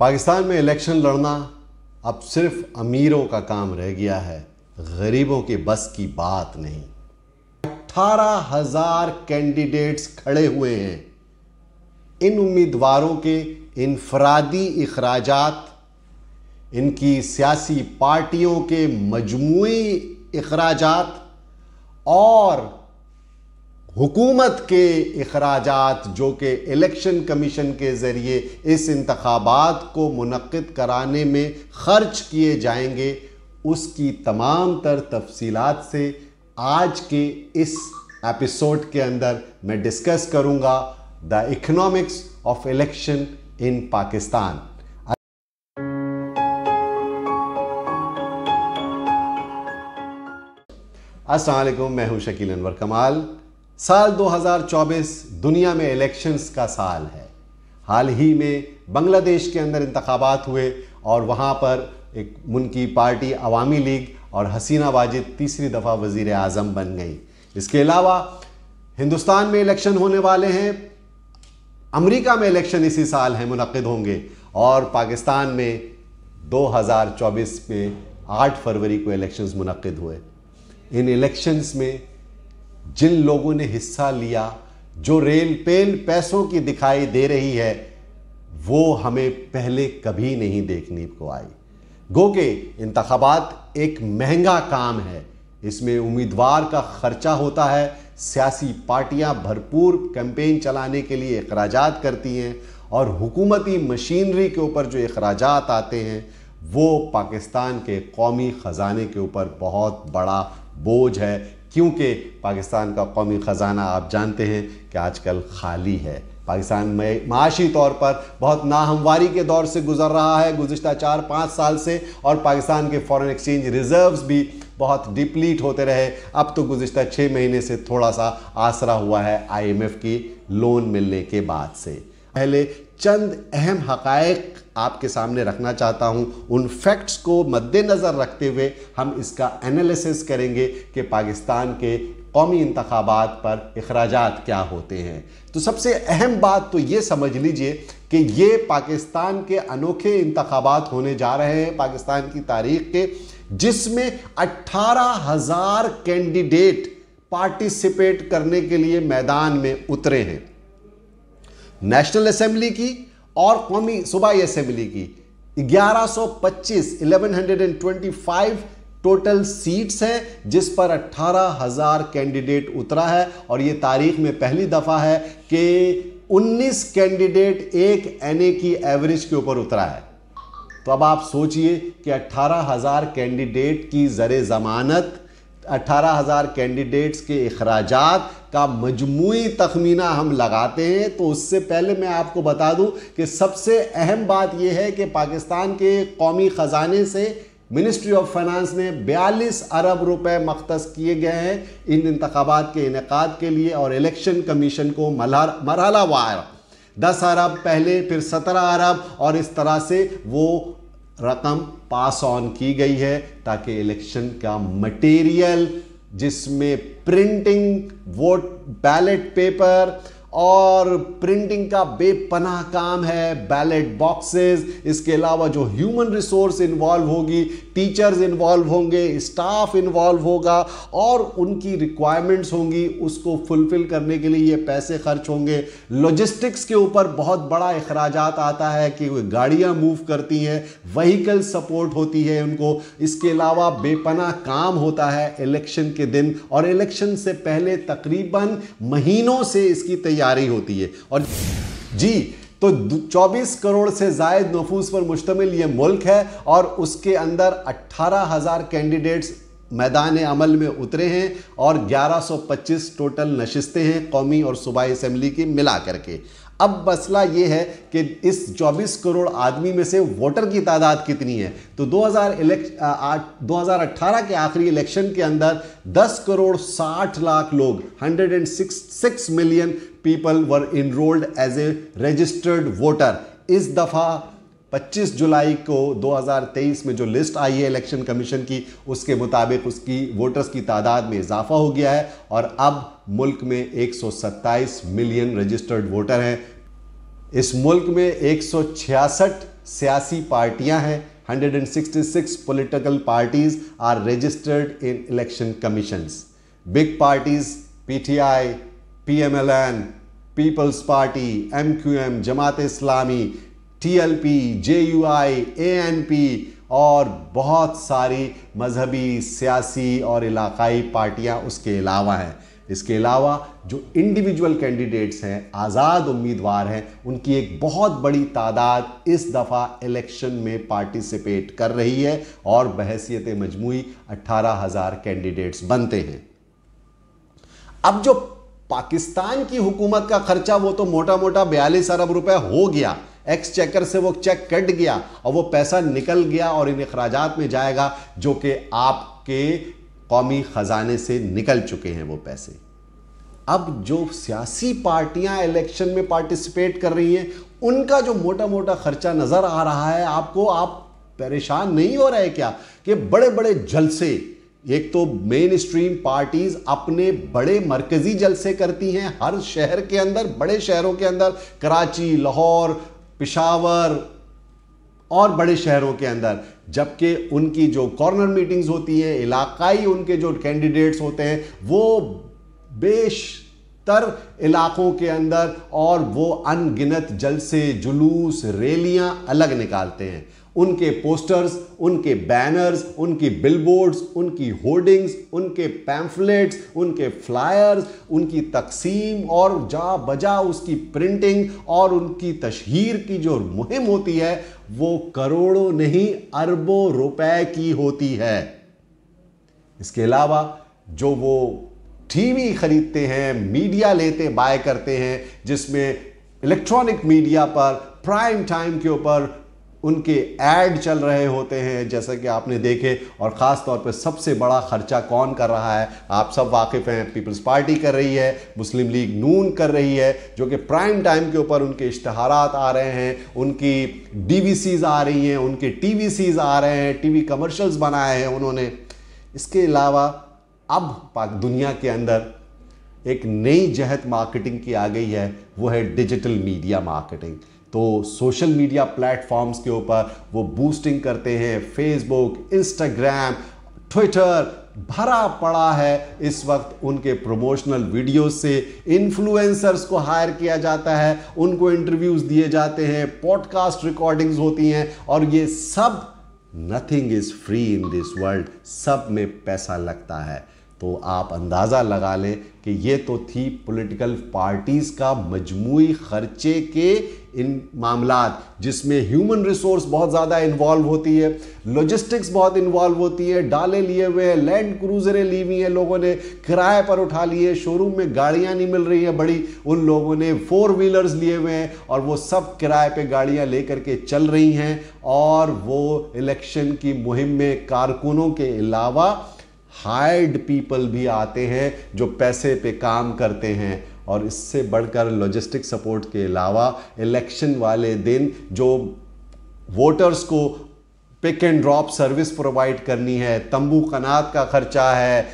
पाकिस्तान में इलेक्शन लड़ना अब सिर्फ अमीरों का काम रह गया है, गरीबों के बस की बात नहीं। 18,000 कैंडिडेट्स खड़े हुए हैं। इन उम्मीदवारों के इनफरादी इखराजात, इनकी सियासी पार्टियों के मजमूई इखराजात और हुकूमत के इखराजात जो कि इलेक्शन कमीशन के ज़रिए इस इंतखाबात को मुनक्किद कराने में ख़र्च किए जाएंगे, उसकी तमाम तर तफसीलात से आज के इस एपिसोड के अंदर मैं डिस्कस करूँगा the economics of election in Pakistan. अस्सलाम वालेकुम, मैं हूँ शकील अनवर कमाल। साल 2024 दुनिया में इलेक्शंस का साल है। हाल ही में बांग्लादेश के अंदर इंतखाबात हुए और वहाँ पर एक उनकी पार्टी अवामी लीग और हसीना वाजिद तीसरी दफ़ा वज़ीर आज़म बन गई। इसके अलावा हिंदुस्तान में इलेक्शन होने वाले हैं, अमेरिका में इलेक्शन इसी साल हैं, मुनक्किद होंगे, और पाकिस्तान में 2024 में 8 फरवरी को इलेक्शंस मुनक्किद हुए। इन इलेक्शंस में जिन लोगों ने हिस्सा लिया, जो रेल पेल पैसों की दिखाई दे रही है, वो हमें पहले कभी नहीं देखने को आई। गो के इंतखाबात एक महंगा काम है, इसमें उम्मीदवार का खर्चा होता है, सियासी पार्टियां भरपूर कैंपेन चलाने के लिए अखराजात करती हैं और हुकूमती मशीनरी के ऊपर जो अखराजात आते हैं वो पाकिस्तान के कौमी ख़जाने के ऊपर बहुत बड़ा बोझ है, क्योंकि पाकिस्तान का कौमी ख़जाना आप जानते हैं कि आजकल खाली है। पाकिस्तान में माशी तौर पर बहुत नाहमवारी के दौर से गुज़र रहा है गुज़िश्ता 4-5 साल से, और पाकिस्तान के फॉरेन एक्सचेंज रिज़र्व्स भी बहुत डिप्लीट होते रहे। अब तो गुज़िश्ता 6 महीने से थोड़ा सा आसरा हुआ है IMF की लोन मिलने के बाद से। पहले चंद अहम हक़ाइक़ आपके सामने रखना चाहता हूं। उन फैक्ट्स को मद्देनज़र रखते हुए हम इसका एनालिसिस करेंगे कि पाकिस्तान के कौमी इंतखाबात पर इखराजात क्या होते हैं। तो सबसे अहम बात तो ये समझ लीजिए कि ये पाकिस्तान के अनोखे इंतखाबात होने जा रहे हैं पाकिस्तान की तारीख़ के, जिसमें 18,000 कैंडिडेट पार्टिसिपेट करने के लिए मैदान में उतरे हैं। नेशनल असेंबली की और कौमी सूबाई असेंबली की 1125 टोटल सीट्स हैं, जिस पर 18,000 कैंडिडेट उतरा है। और ये तारीख में पहली दफ़ा है कि 19 कैंडिडेट एक NA की एवरेज के ऊपर उतरा है। तो अब आप सोचिए कि 18,000 कैंडिडेट की ज़र ज़मानत, 18,000 कैंडिडेट्स के अखराजात का मजमूई तखमीना हम लगाते हैं। तो उससे पहले मैं आपको बता दूं कि सबसे अहम बात यह है कि पाकिस्तान के कौमी ख़जाने से मिनिस्ट्री ऑफ फाइनेंस ने 42 अरब रुपए मख्तस किए गए हैं इन इंतखाबात के इनेकाद के लिए, और इलेक्शन कमीशन को मरहला वार 10 अरब पहले, फिर 17 अरब, और इस तरह से वो रकम पास ऑन की गई है ताकि इलेक्शन का मटेरियल, जिसमें प्रिंटिंग, वोट बैलेट पेपर और प्रिंटिंग का बेपनाह काम है, बैलेट बॉक्सेस, इसके अलावा जो ह्यूमन रिसोर्स इन्वॉल्व होगी, टीचर्स इन्वॉल्व होंगे, स्टाफ इन्वॉल्व होगा और उनकी रिक्वायरमेंट्स होंगी, उसको फुलफिल करने के लिए ये पैसे खर्च होंगे। लॉजिस्टिक्स के ऊपर बहुत बड़ा अखराजात आता है कि गाड़ियाँ मूव करती हैं, व्हीकल सपोर्ट होती है उनको। इसके अलावा बेपनाह काम होता है इलेक्शन के दिन, और इलेक्शन से पहले तकरीबन महीनों से इसकी तैयारी होती है। और जी, तो 24 करोड़ से ज़ायद नफूस पर मुश्तमिल ये मुल्क है, और उसके अंदर 18,000 कैंडिडेट्स मैदान अमल में उतरे हैं और 1125 टोटल नशिस्तें हैं कौमी और सूबाई असेंबली की मिला करके। अब मसला ये है कि इस 24 करोड़ आदमी में से वोटर की तादाद कितनी है। तो 2018 के आखिरी इलेक्शन के अंदर 10 करोड़ 60 लाख लोग, 106 million people were enrolled as a registered voter. इस दफ़ा 25 जुलाई को 2023 में जो लिस्ट आई है इलेक्शन कमीशन की, उसके मुताबिक उसकी वोटर्स की तादाद में इजाफा हो गया है और अब मुल्क में 127 मिलियन रजिस्टर्ड वोटर हैं। इस मुल्क में 166 सियासी पार्टियां हैं। 166 political parties are registered in election commissions. Big parties PTI, PMLN, people's party, MQM, Jamaat Islami, TLP, JUI, ANP और बहुत सारी मजहबी, सियासी और इलाकाई पार्टियां उसके अलावा हैं। इसके अलावा जो इंडिविजुअल कैंडिडेट्स हैं, आज़ाद उम्मीदवार हैं, उनकी एक बहुत बड़ी तादाद इस दफ़ा इलेक्शन में पार्टिसिपेट कर रही है और बहैसियत मजमूई 18,000 कैंडिडेट्स बनते हैं। अब जो पाकिस्तान की हुकूमत का खर्चा वो तो मोटा मोटा 42 अरब रुपए हो गया, एक्सचेकर से वो चेक कट गया और वो पैसा निकल गया और इन अखराजात में जाएगा जो कि आपके कौमी खजाने से निकल चुके हैं वो पैसे। अब जो सियासी पार्टियां इलेक्शन में पार्टिसिपेट कर रही हैं उनका जो मोटा मोटा खर्चा नजर आ रहा है आपको, आप परेशान नहीं हो रहे क्या कि बड़े बड़े जलसे, एक तो मेन स्ट्रीम पार्टीज अपने बड़े मरकजी जलसे करती हैं हर शहर के अंदर, बड़े शहरों के अंदर, कराची, लाहौर, पेशावर और बड़े शहरों के अंदर, जबकि उनकी जो कॉर्नर मीटिंग्स होती हैं, इलाकाई उनके जो कैंडिडेट्स होते हैं वो बेशतर इलाकों के अंदर और वो अनगिनत जलसे, जुलूस, रैलियां अलग निकालते हैं। उनके पोस्टर्स, उनके बैनर्स, उनकी बिलबोर्ड्स, उनकी होर्डिंग्स, उनके पैम्फलेट्स, उनके फ्लायर्स, उनकी तकसीम और जा बजा उसकी प्रिंटिंग और उनकी तशहीर की जो मुहिम होती है वो करोड़ों नहीं अरबों रुपए की होती है। इसके अलावा जो वो टीवी खरीदते हैं, मीडिया लेते बाय करते हैं, जिसमें इलेक्ट्रॉनिक मीडिया पर प्राइम टाइम के ऊपर उनके ऐड चल रहे होते हैं, जैसा कि आपने देखे, और ख़ास तौर पे सबसे बड़ा खर्चा कौन कर रहा है आप सब वाकिफ़ हैं, पीपल्स पार्टी कर रही है, मुस्लिम लीग नून कर रही है, जो कि प्राइम टाइम के ऊपर उनके इश्तहारात आ रहे हैं, उनकी डीवीसीज आ रही हैं, उनके टीवीसीज आ रहे हैं, टीवी कमर्शियल्स बनाए हैं उन्होंने। इसके अलावा अब दुनिया के अंदर एक नई जहत मार्केटिंग की आ गई है, वो है डिजिटल मीडिया मार्केटिंग। तो सोशल मीडिया प्लेटफॉर्म्स के ऊपर वो बूस्टिंग करते हैं, फेसबुक, इंस्टाग्राम, ट्विटर भरा पड़ा है इस वक्त उनके प्रमोशनल वीडियोस से। इन्फ्लुएंसर्स को हायर किया जाता है, उनको इंटरव्यूज दिए जाते हैं, पॉडकास्ट रिकॉर्डिंग्स होती हैं, और ये सब, nothing is free in this world, सब में पैसा लगता है। तो आप अंदाज़ा लगा लें कि ये तो थी पॉलिटिकल पार्टीज़ का मजमूई खर्चे के इन मामलात, जिसमें ह्यूमन रिसोर्स बहुत ज़्यादा इन्वॉल्व होती है, लॉजिस्टिक्स बहुत इन्वॉल्व होती है, डाले लिए हुए हैं, लैंड क्रूजरें ली हुई हैं, लोगों ने किराए पर उठा लिए, शोरूम में गाड़ियाँ नहीं मिल रही हैं बड़ी, उन लोगों ने 4 व्हीलर्स लिए हुए हैं और वो सब किराए पे गाड़ियाँ लेकर के चल रही हैं, और वो इलेक्शन की मुहिम में कारकुनों के अलावा हायर्ड पीपल भी आते हैं जो पैसे पे काम करते हैं। और इससे बढ़कर लॉजिस्टिक सपोर्ट के अलावा इलेक्शन वाले दिन जो वोटर्स को pick and drop service provide करनी है, तंबू कनात का खर्चा है,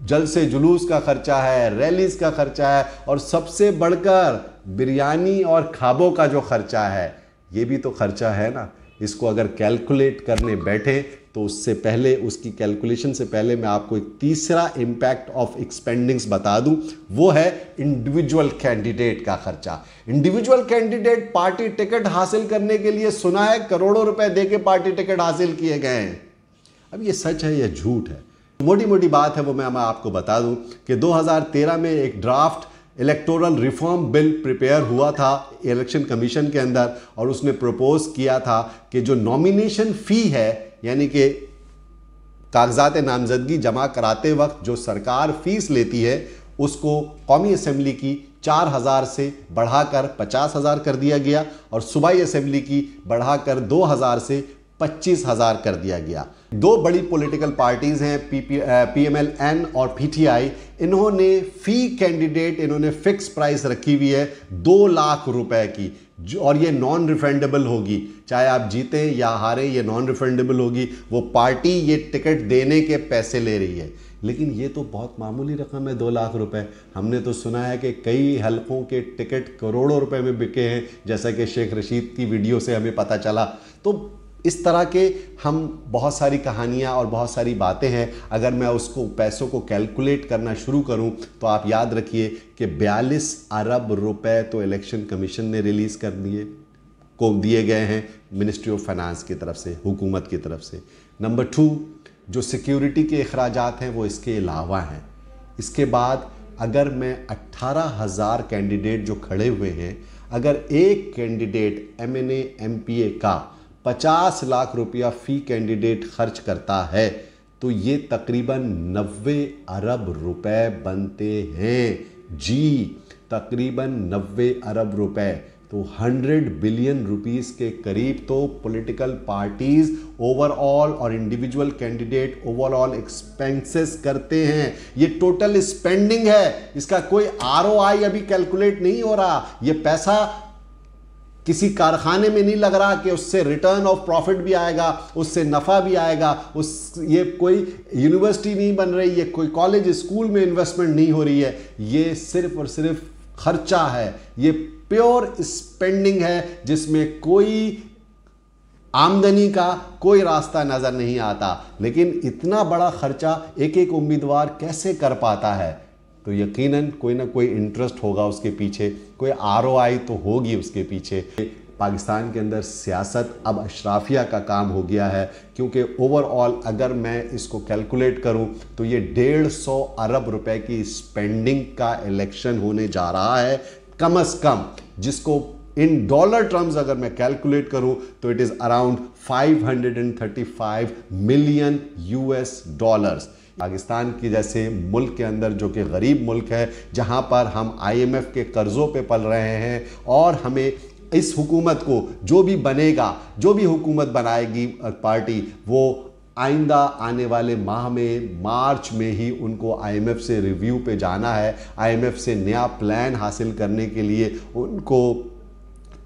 जलसे जुलूस का खर्चा है, रैलीज का खर्चा है, और सबसे बढ़कर बिरयानी और खाबों का जो खर्चा है, ये भी तो खर्चा है ना। इसको अगर कैलकुलेट करने बैठे तो उससे पहले, उसकी कैलकुलेशन से पहले मैं आपको एक तीसरा इम्पैक्ट ऑफ एक्सपेंडिंग्स बता दूं, वो है इंडिविजुअल कैंडिडेट का खर्चा। इंडिविजुअल कैंडिडेट पार्टी टिकट हासिल करने के लिए सुना है करोड़ों रुपए देके पार्टी टिकट हासिल किए गए हैं। अब ये सच है या झूठ है? मोटी मोटी बात है वो मैं आपको बता दूं कि 2013 में एक draft electoral reform bill prepare हुआ था इलेक्शन कमीशन के अंदर, और उसने प्रपोज किया था कि जो नॉमिनेशन फ़ी है, यानी कि कागजात नामजदगी जमा कराते वक्त जो सरकार फीस लेती है, उसको कौमी असम्बली की 4,000 से बढ़ाकर 50,000 कर दिया गया, और सूबाई असम्बली की बढ़ाकर 2,000 से 25,000 कर दिया गया। दो बड़ी पॉलिटिकल पार्टीज़ हैं, पीएमएलएन और पीटीआई, इन्होंने फी कैंडिडेट इन्होंने फिक्स प्राइस रखी हुई है 2 लाख रुपए की, और ये नॉन रिफंडेबल होगी, चाहे आप जीते या हारे, ये नॉन रिफंडेबल होगी। वो पार्टी ये टिकट देने के पैसे ले रही है, लेकिन ये तो बहुत मामूली रकम है 2 लाख रुपए। हमने तो सुना है कि कई हलकों के टिकट करोड़ों रुपए में बिके हैं, जैसा कि शेख रशीद की वीडियो से हमें पता चला। तो इस तरह के हम बहुत सारी कहानियाँ और बहुत सारी बातें हैं। अगर मैं उसको पैसों को कैलकुलेट करना शुरू करूं तो आप याद रखिए कि 42 अरब रुपए तो इलेक्शन कमीशन ने रिलीज़ कर दिए गए हैं मिनिस्ट्री ऑफ फाइनेंस की तरफ से, हुकूमत की तरफ से। नंबर 2, जो सिक्योरिटी के अखराजात हैं वो इसके अलावा हैं। इसके बाद अगर मैं 18,000 कैंडिडेट जो खड़े हुए हैं, अगर एक कैंडिडेट MNA MPA का 50 लाख रुपया फी कैंडिडेट खर्च करता है तो ये तकरीबन 90 अरब रुपए बनते हैं जी, तकरीबन 90 अरब रुपए। तो 100 बिलियन रुपीस के करीब तो पॉलिटिकल पार्टीज ओवरऑल और इंडिविजुअल कैंडिडेट ओवरऑल एक्सपेंसेस करते हैं। ये टोटल स्पेंडिंग है, इसका कोई ROI अभी कैलकुलेट नहीं हो रहा। ये पैसा किसी कारखाने में नहीं लग रहा कि उससे रिटर्न ऑफ प्रॉफिट भी आएगा, उससे नफ़ा भी आएगा। ये कोई यूनिवर्सिटी नहीं बन रही, ये कोई कॉलेज स्कूल में इन्वेस्टमेंट नहीं हो रही है। ये सिर्फ और सिर्फ खर्चा है, ये प्योर स्पेंडिंग है जिसमें कोई आमदनी का कोई रास्ता नज़र नहीं आता। लेकिन इतना बड़ा खर्चा एक एक उम्मीदवार कैसे कर पाता है? तो यकीनन कोई ना कोई इंटरेस्ट होगा उसके पीछे, कोई ROI तो होगी उसके पीछे। पाकिस्तान के अंदर सियासत अब अशराफिया का काम हो गया है, क्योंकि ओवरऑल अगर मैं इसको कैलकुलेट करूं तो ये 150 अरब रुपए की स्पेंडिंग का इलेक्शन होने जा रहा है कम से कम, जिसको इन डॉलर टर्म्स अगर मैं कैलकुलेट करूं तो it is around 535 million US dollars. Pakistan की जैसे मुल्क के अंदर, जो कि गरीब मुल्क है, जहां पर हम IMF के कर्ज़ों पे पल रहे हैं, और हमें इस हुकूमत को जो भी बनेगा, जो भी हुकूमत बनाएगी पार्टी, वो आइंदा आने वाले माह में मार्च में ही उनको IMF से रिव्यू पे जाना है। IMF से नया प्लान हासिल करने के लिए उनको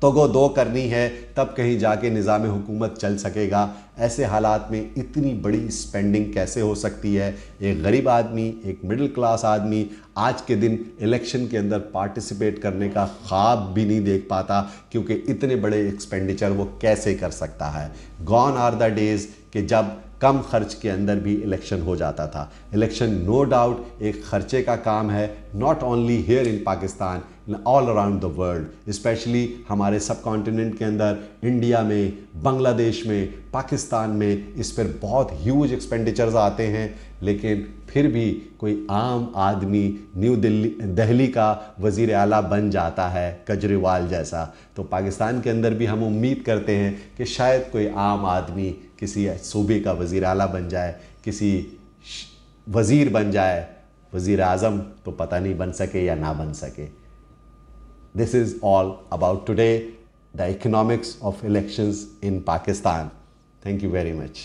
तगो-दो करनी है, तब कहीं जाके निज़ाम हुकूमत चल सकेगा। ऐसे हालात में इतनी बड़ी स्पेंडिंग कैसे हो सकती है? एक गरीब आदमी, एक मिडिल क्लास आदमी आज के दिन इलेक्शन के अंदर पार्टिसिपेट करने का ख्वाब भी नहीं देख पाता, क्योंकि इतने बड़े एक्सपेंडिचर वो कैसे कर सकता है। गॉन आर द डेज़ कि जब कम खर्च के अंदर भी इलेक्शन हो जाता था। इलेक्शन नो डाउट एक खर्चे का काम है, not only here in Pakistan, all around the world, specially हमारे सब कॉन्टिनेंट के अंदर, इंडिया में, बांग्लादेश में, पाकिस्तान में इस पर बहुत ह्यूज एक्सपेंडिचर्स आते हैं। लेकिन फिर भी कोई आम आदमी न्यू दिल्ली का वज़ीर आला बन जाता है, केजरीवाल जैसा। तो पाकिस्तान के अंदर भी हम उम्मीद करते हैं कि शायद कोई आम आदमी किसी सूबे का वज़ीर आला बन जाए, किसी वज़ीर बन जाए। वज़ीर आज़म तो पता नहीं बन सके या ना बन सके। This is all about today, the economics of elections in Pakistan. Thank you very much.